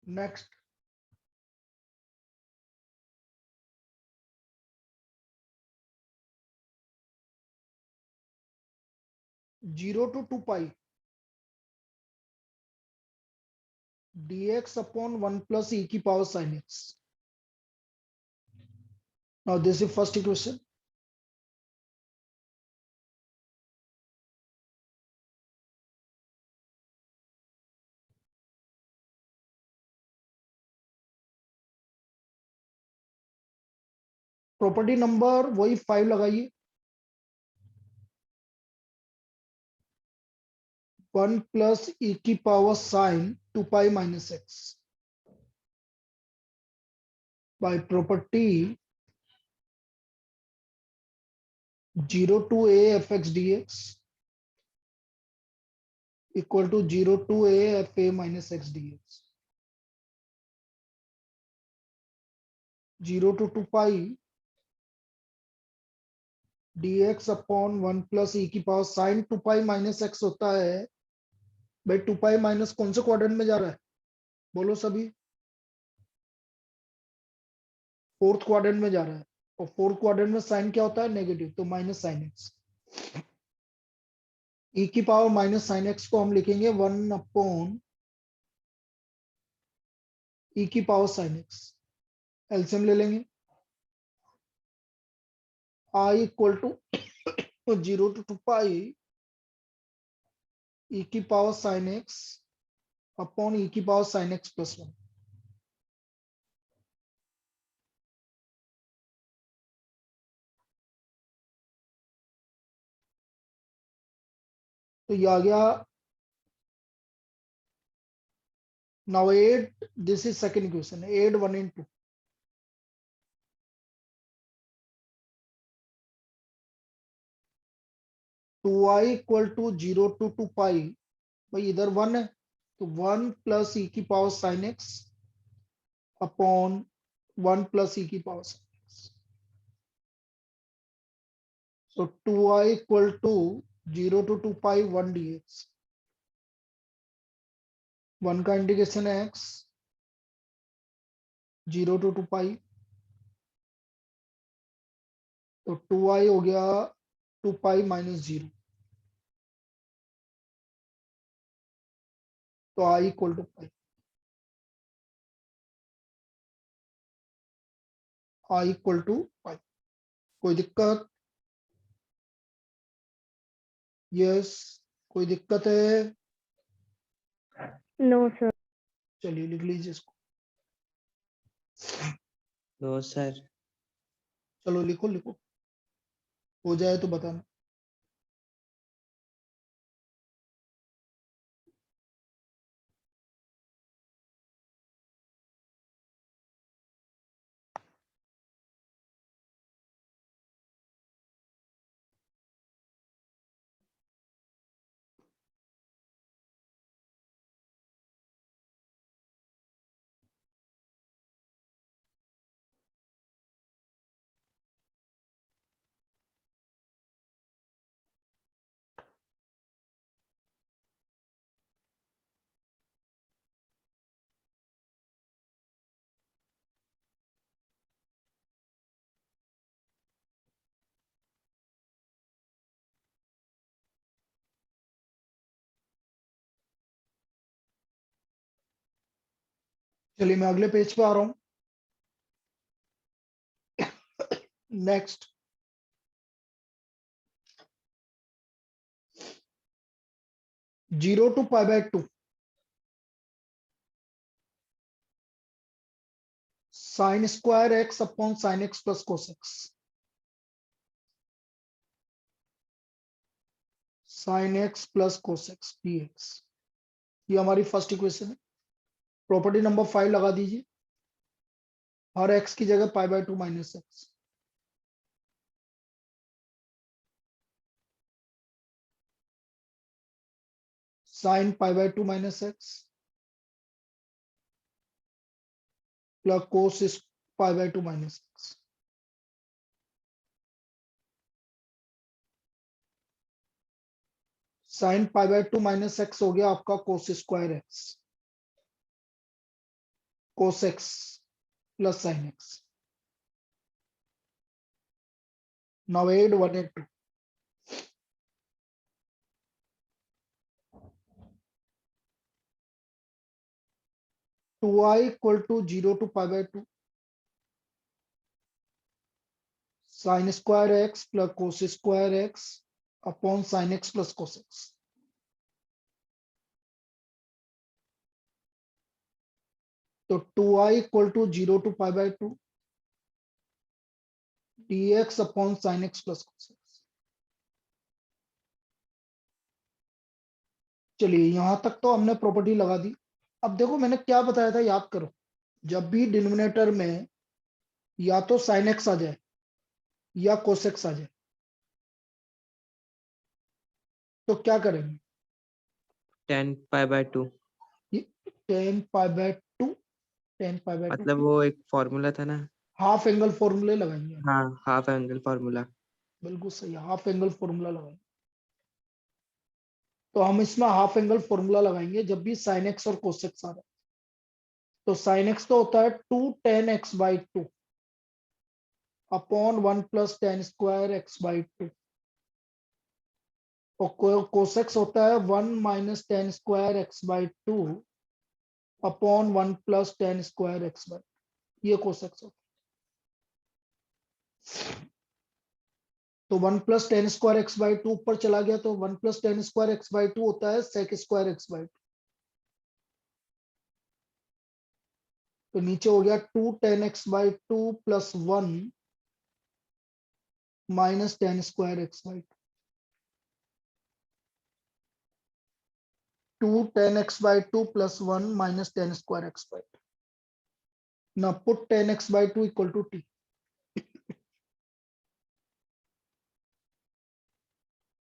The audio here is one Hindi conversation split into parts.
Next 0 to 2 pi dx upon 1 plus e की power sin x. Now this is first equation. Property number वही 5 लगाइए. 1 plus e की power sin 2 pi minus x by property 0 to a fx dx equal to 0 to a fa minus x dx. 0 to 2 pi dx upon 1 plus e की power sign 2 pi minus x होता है. भाई 2 पाई माइनस कौन से क्वाड्रेंट में जा रहा है, बोलो सभी. फोर्थ क्वाड्रेंट में जा रहा है. और फोर्थ क्वाड्रेंट में साइन क्या होता है, नेगेटिव, तो माइनस साइन एक्स. e की पावर माइनस साइन एक्स को हम लिखेंगे 1 अपॉन e की पावर साइन एक्स. एलसीएम ले लेंगे. I equal to 0 to 2 pi e की power sine x upon e की पावर साइन एक्स प्लस 1. तो ये आ गया. Now add this is second equation. Add 1 and 2. 2i equal to 0 to 2 pi. भाई इधर 1 है तो 1 प्लस e की power sine x upon 1 plus e की power sine x. So 2i equal to 0 to 2 pi 1 dx. 1 का इंटीग्रेशन है x 0 to 2 पाई. तो 2i हो गया 2 पाई माइनस 0. तो i equal to pi. i equal to pi. कोई दिक्कत? यस. कोई दिक्कत है? No sir. चलिए लिख लीजिए इसको. No sir. चलो लिखो लिखो, हो जाए तो बताना. चलिए मैं अगले पेज पे आ रहा हूं. Next 0 to pi by 2 sine square x upon sine x plus cos x. Sine x plus cos x dx. ये हमारी फर्स्ट इक्वेशन है. प्रॉपर्टी नंबर 5 लगा दीजिए. हर एक्स की जगह pi by 2 minus x. Sine pi by 2 minus x plus cos इस pi by 2 minus x. Sine pi by 2 minus x हो गया आपका cos square x. cos x plus sin x. Now add 1 and 2. 2i equal to 0 to pi by 2 sin square x plus cos square x upon sin x plus cos x. तो 2i equal to 0 to pi by 2 dx upon sin x plus cos x. चलिए यहां तक तो हमने प्रॉपर्टी लगा दी। अब देखो मैंने क्या बताया था, याद करो। जब भी डिनोमिनेटर में या तो sin x आ जाए या cos x आ जाए तो क्या करेंगे? tan pi by 2, tan pi by 2, tan pi by 2 मतलब वो एक फॉर्मूला था ना। हाफ एंगल फॉर्मूले लगाएंगे। हाँ, हाफ एंगल फॉर्मूला। बिल्कुल सही, हाफ एंगल फॉर्मूला लगाएंगे। तो हम इसमें हाफ एंगल फॉर्मूला लगाएंगे जब भी sin x और cos x आ रहा है। तो sin x तो होता है 2 tan x by 2 upon 1 plus tan square x by 2 और cos x होता है 1 minus tan square x by 2 upon 1 plus tan square x by 2। ये cos x होता है। तो 1 plus tan square x by 2 ऊपर चला गया तो 1 plus tan square x by 2 होता है sec स्क्वायर x by 2। तो नीचे हो गया 2 tan x by 2 plus 1 minus tan square x by 2 tan x by 2 plus 1 minus tan square x by 2. Now put tan x by 2 equal to t.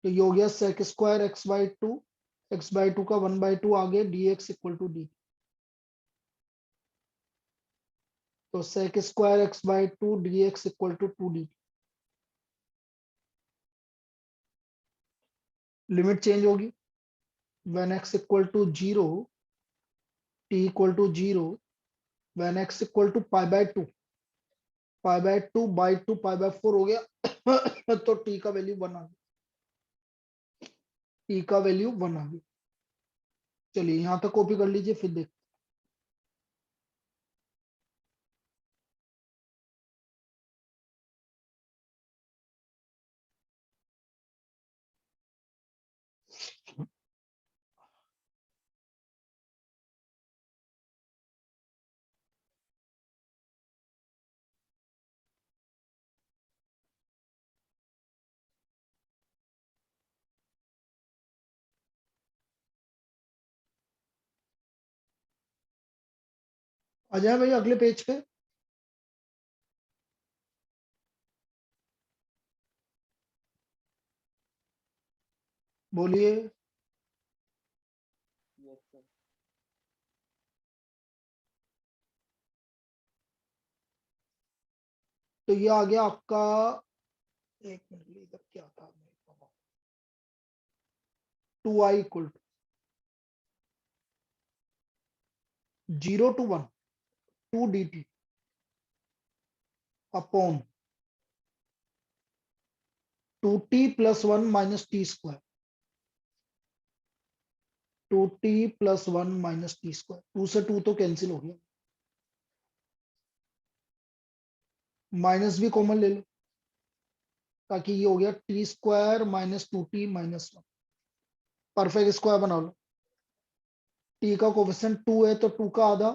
तो ये हो गया sec square x by 2, x by 2 का 1 by 2 आगे dx इक्वल टू dt। तो sec square x by 2 dx equal to 2 dt। Limit change होगी when x equal to 0, t equal to 0, when x equal to pi by 2, pi by 2 by 2 pi by 4 हो गया तो t का वैल्यू 1 आ गया, t का वैल्यू 1 आ गया। चलिए यहां तक कॉपी कर लीजिए फिर देख। आ जाए भाई अगले पेज पे। बोलिए। तो ये आ गया आपका, एक मिनट इधर क्या था, 2i equal to 0 to 1 2 dt upon 2t plus 1 minus t square, 2t plus 1 minus t square, 2 से 2 तो कैंसिल हो गया, माइनस भी कॉमन ले लो ताकि ये हो गया T square minus 2t minus 1। Perfect square बना लो। टी का कोफिशिएंट 2 है तो 2 का आधा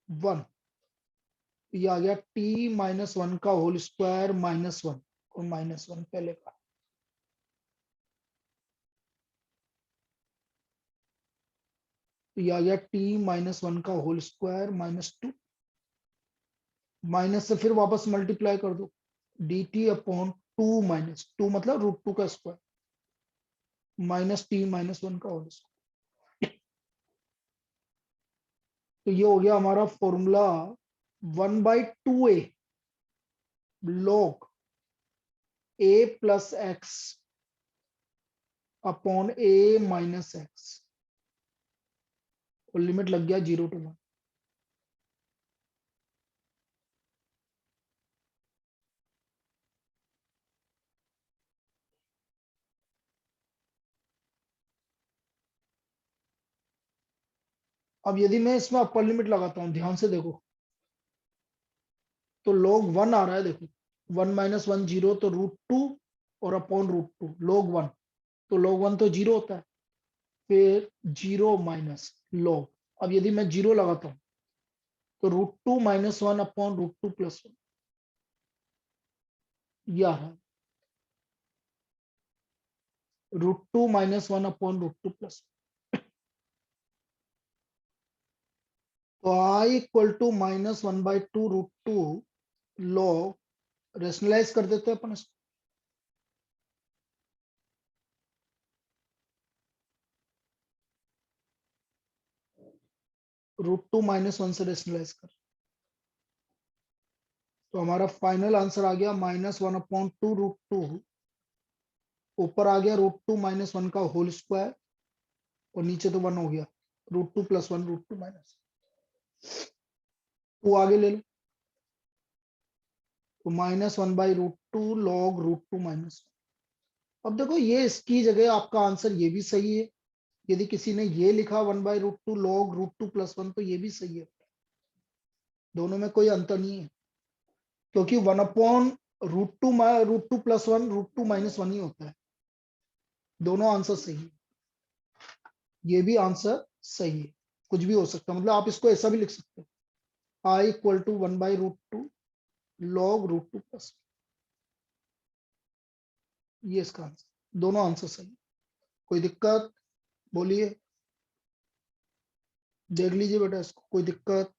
1। ये आ गया टी माइनस 1 का होल स्क्वायर माइनस 1 और माइनस 1 पहले का। तो ये आ गया टी माइनस 1 का होल स्क्वायर माइनस 2, माइनस से फिर वापस मल्टीप्लाई कर दो डी टी अपॉन 2 माइनस 2 मतलब √2 का स्क्वायर माइनस टी माइनस 1 का होल स्क्वायर। तो ये हो गया हमारा formula 1/2a log a plus x upon a minus x और लिमिट लग गया 0 to 1। अब यदि मैं इसमें अपर लिमिट लगाता हूं, ध्यान से देखो, तो log 1 आ रहा है, देखो 1 - 1 0, तो √2 और अपॉन √2 log 1, तो log 1 तो 0 होता है, फिर 0 माइनस log, अब यदि मैं 0 लगाता हूं तो √2 - 1 अपॉन √2 + 1, यह आ रहा है √2 - 1 अपॉन √2 + 1। तो I = -1/2 √2 log, रेशनलाइज कर देते हैं अपन इसको, √2 - 1 से रेशनलाइज कर, तो हमारा फाइनल आंसर आ गया -1/2 √2, ऊपर आ गया √2 - 1 का होल स्क्वायर, और नीचे तो 1 हो गया, √2 + 1 √2 माइनस, टू आगे ले लो, तो -1/√2 log √2 - 1। अब देखो ये इसकी जगह आपका आंसर ये भी सही है, यदि किसी ने ये लिखा 1/√2 log √2 + 1 तो ये भी सही है, दोनों में कोई अंतर नहीं है, क्योंकि 1/√2 √2 + 1 √2 - 1 ही होता है, दोनों आंसर सही है, ये भी आंसर सही है, कुछ भी हो सकता है, मतलब आप इसको ऐसा भी लिख सकते हो, I = 1/√2 log √2 + 1, ये इसका आंसर, दोनों आंसर सही है। कोई दिक्कत बोलिए, देख लीजिए बेटा इसको, कोई दिक्कत?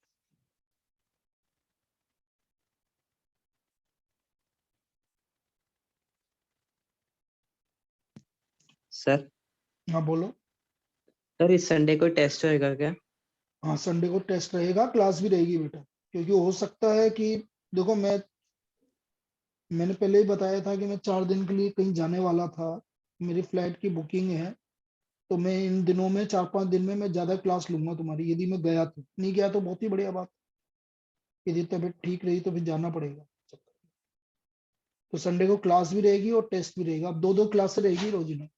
सर हाँ बोलो। सर इस संडे को टेस्ट होएगा क्या? हाँ संडे को टेस्ट रहेगा, क्लास भी रहेगी बेटा, क्योंकि हो सकता है कि देखो मैंने पहले ही बताया था कि मैं 4 दिन के लिए कहीं जाने वाला था, मेरी फ्लाइट की बुकिंग है, तो मैं इन दिनों में 4-5 दिन में मैं ज्यादा क्लास लूंगा तुम्हारी, यदि मैं गया तो, नहीं गया तो बहुत ही बढ़िया बात, यदि तबीयत ठीक रही तो फिर जाना पड़ेगा, तो संडे को क्लास भी रहेगी और टेस्ट भी रहेगा, अब 2-2 क्लास रहेगी रोज में,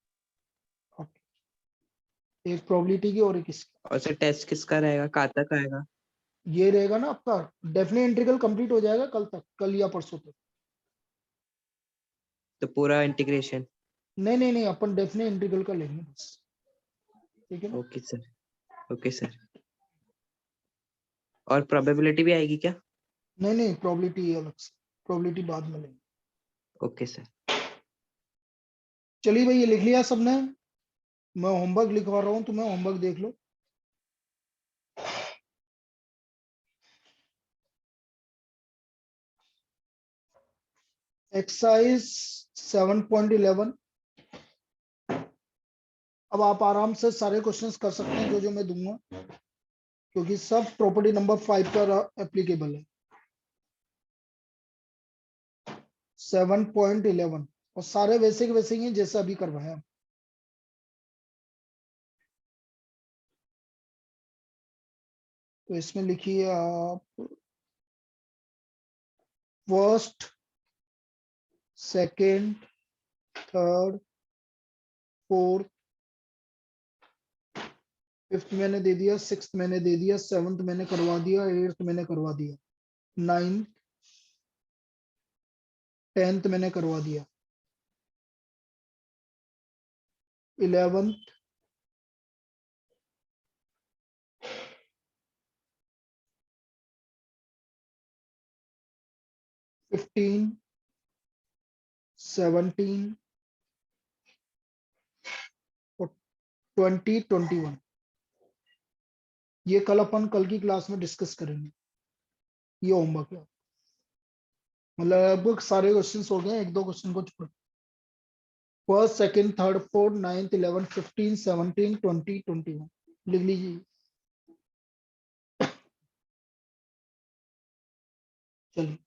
एक प्रोबेबिलिटी की और एक इसकी। और सर टेस्ट किसका रहेगा, कहाँ तक आएगा? ये रहेगा ना आपका डेफिनेट इंटीग्रल कंप्लीट हो जाएगा कल तक, कल या परसों तक। तो पूरा इंटीग्रेशन? नहीं नहीं नहीं, अपन डेफिनेट इंटीग्रल का लेंगे बस, ठीक है ना। Okay sir, okay sir. और प्रोबेबिलिटी भी आएगी क्या? नहीं नहीं, प्रोबेबिलिटी अलग से, प्रोबेबिलिटी बाद में लेंगे। Okay sir. चलिए भाई, ये लिख लिया सबने, मैं होमवर्क लिखवा रहा हूँ, तुम्हें होमवर्क देख लो। एक्सरसाइज 7.11, अब आप आराम से सारे क्वेश्चंस कर सकते हैं जो जो मैं दूंगा, क्योंकि सब प्रॉपर्टी नंबर 5 पर एप्लीकेबल है। 7.11, और सारे वैसे के वैसे ही हैं जैसे अभी करवाया। तो इसमें लिखिए आप first, second, third, fourth, fifth मैंने दे दिया, सिक्स्थ मैंने दे दिया, सेवंथ मैंने करवा दिया, एट्थ मैंने करवा दिया, नाइन्थ, 10th मैंने करवा दिया, 11th, 15, 17 और 20, 21, ये कल अपन कल की क्लास में डिस्कस करेंगे, ये होमवर्क है, मतलब लगभग सारे क्वेश्चंस हो गए, एक दो क्वेश्चन को छोड़, first, second, third, fourth, 9th, 11th, 15, 17, 20, 21 लिख लीजिए। चलिए